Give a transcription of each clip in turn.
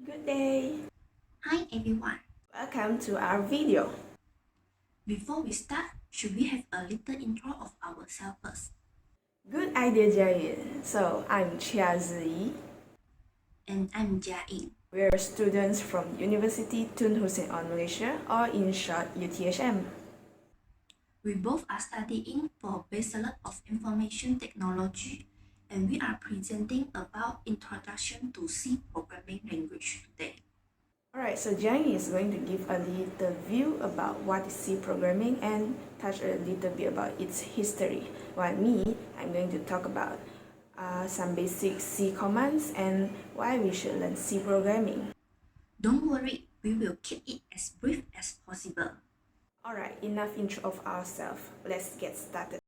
Good day! Hi everyone. Welcome to our video. Before we start, should we have a little intro of ourselves first? Good idea, Jayin. So, I'm Chia Ziyi. And I'm Jia Ying. We're students from University Tun Hussein on Malaysia, or in short, UTHM. We both are studying for Bachelor of Information Technology, and we are presenting about Introduction to C Programming Language today. Alright, so Jiang is going to give a little view about what is C programming and touch a little bit about its history. While me, I'm going to talk about some basic C commands and why we should learn C programming. Don't worry, we will keep it as brief as possible. Alright, enough intro of ourselves. Let's get started.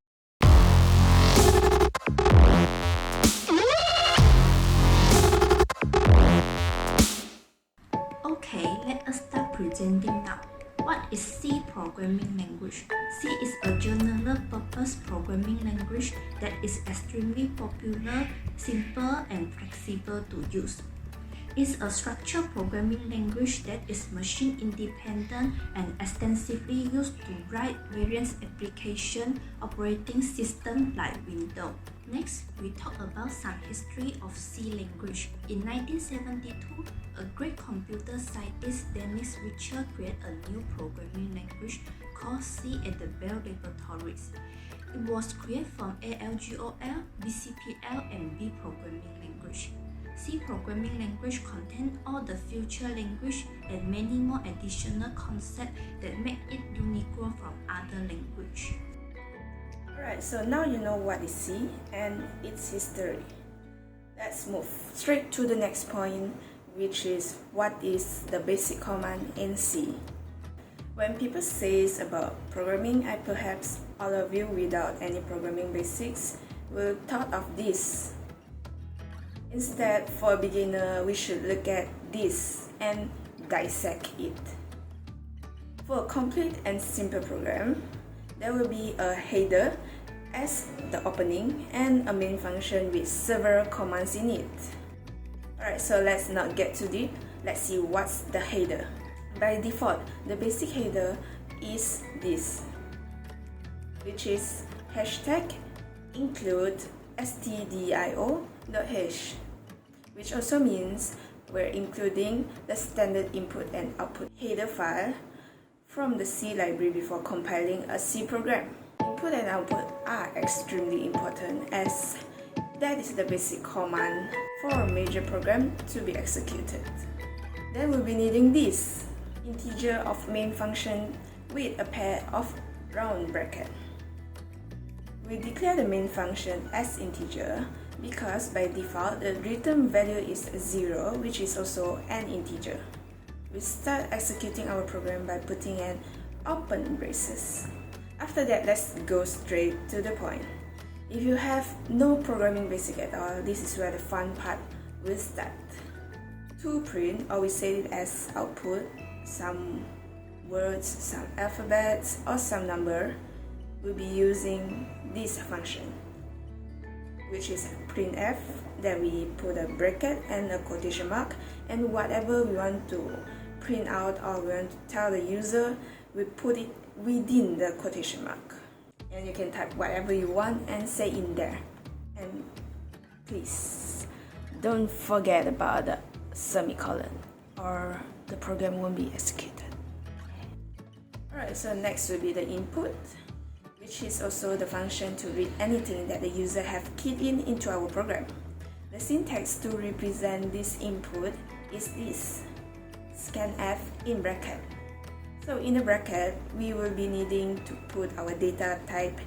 Okay, let us start presenting now. What is C programming language? C is a general purpose programming language that is extremely popular, simple, and flexible to use. It's a structured programming language that is machine independent and extensively used to write various application operating systems like Windows. Next, we talk about some history of C language. In 1972, a great computer scientist, Dennis Ritchie, created a new programming language called C at the Bell Laboratories. It was created from ALGOL, BCPL, and B programming language. C programming language contains all the future language and many more additional concepts that make it unique from other language. Alright, so now you know what is C and its history. Let's move straight to the next point, which is what is the basic command in C. When people say about programming, perhaps all of you without any programming basics will thought of this. Instead, for a beginner, we should look at this and dissect it. For a complete and simple program, there will be a header as the opening and a main function with several commands in it. Alright, so let's not get too deep. Let's see what's the header. By default, the basic header is this, which is hashtag include stdio.h, which also means we're including the standard input and output header file from the C library before compiling a C program. Input and output are extremely important as that is the basic command for a major program to be executed. Then we'll be needing this integer of main function with a pair of round bracket. We declare the main function as integer because by default the return value is 0, which is also an integer. We start executing our program by putting an open braces. After that, let's go straight to the point. If you have no programming basic at all, this is where the fun part will start. To print, or we say it as output, some words, some alphabets, or some number, we'll be using this function, which is printf. Then we put a bracket and a quotation mark, and whatever we want to print out or we want to tell the user, we put it within the quotation mark. And you can type whatever you want and say in there. And please don't forget about the semicolon or the program won't be executed. Alright, so next will be the input, which is also the function to read anything that the user have keyed in into our program. The syntax to represent this input is this, scanf in bracket. So in the bracket, we will be needing to put our data type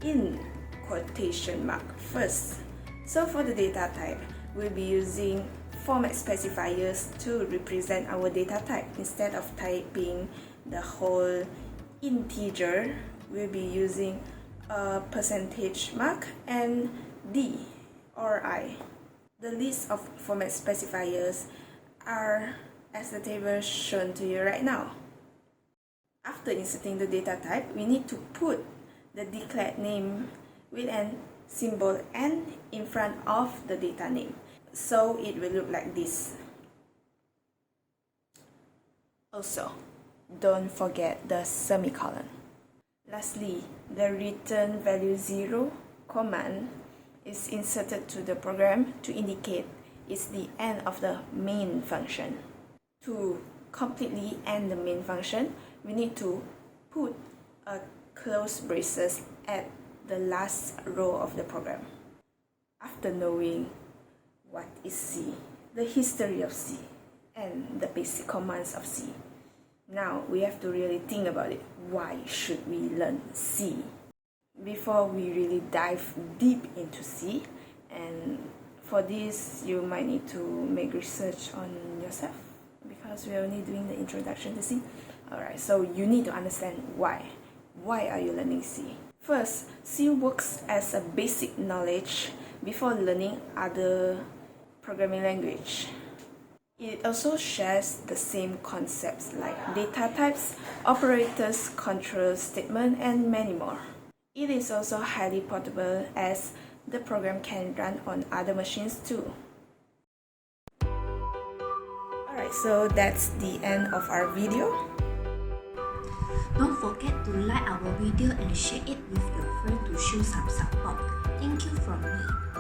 in quotation mark first. So for the data type, we'll be using format specifiers to represent our data type. Instead of typing the whole integer, we'll be using a percentage mark and D or I. The list of format specifiers are as the table shown to you right now. After inserting the data type, we need to put the declared name with an symbol N in front of the data name. So it will look like this. Also, don't forget the semicolon. Lastly, the return value 0 command is inserted to the program to indicate it's the end of the main function. To completely end the main function, we need to put a close braces at the last row of the program. After knowing what is C, the history of C, and the basic commands of C, now we have to really think about it. Why should we learn C? Before we really dive deep into C, and for this you might need to make research on yourself because we're only doing the introduction to C. Alright, so you need to understand why. Why are you learning C? First, C works as a basic knowledge before learning other programming language. It also shares the same concepts like data types, operators, control statement, and many more. It is also highly portable as the program can run on other machines too. Alright, so that's the end of our video. Don't forget to like our video and share it with your friend to show some support. Thank you from me.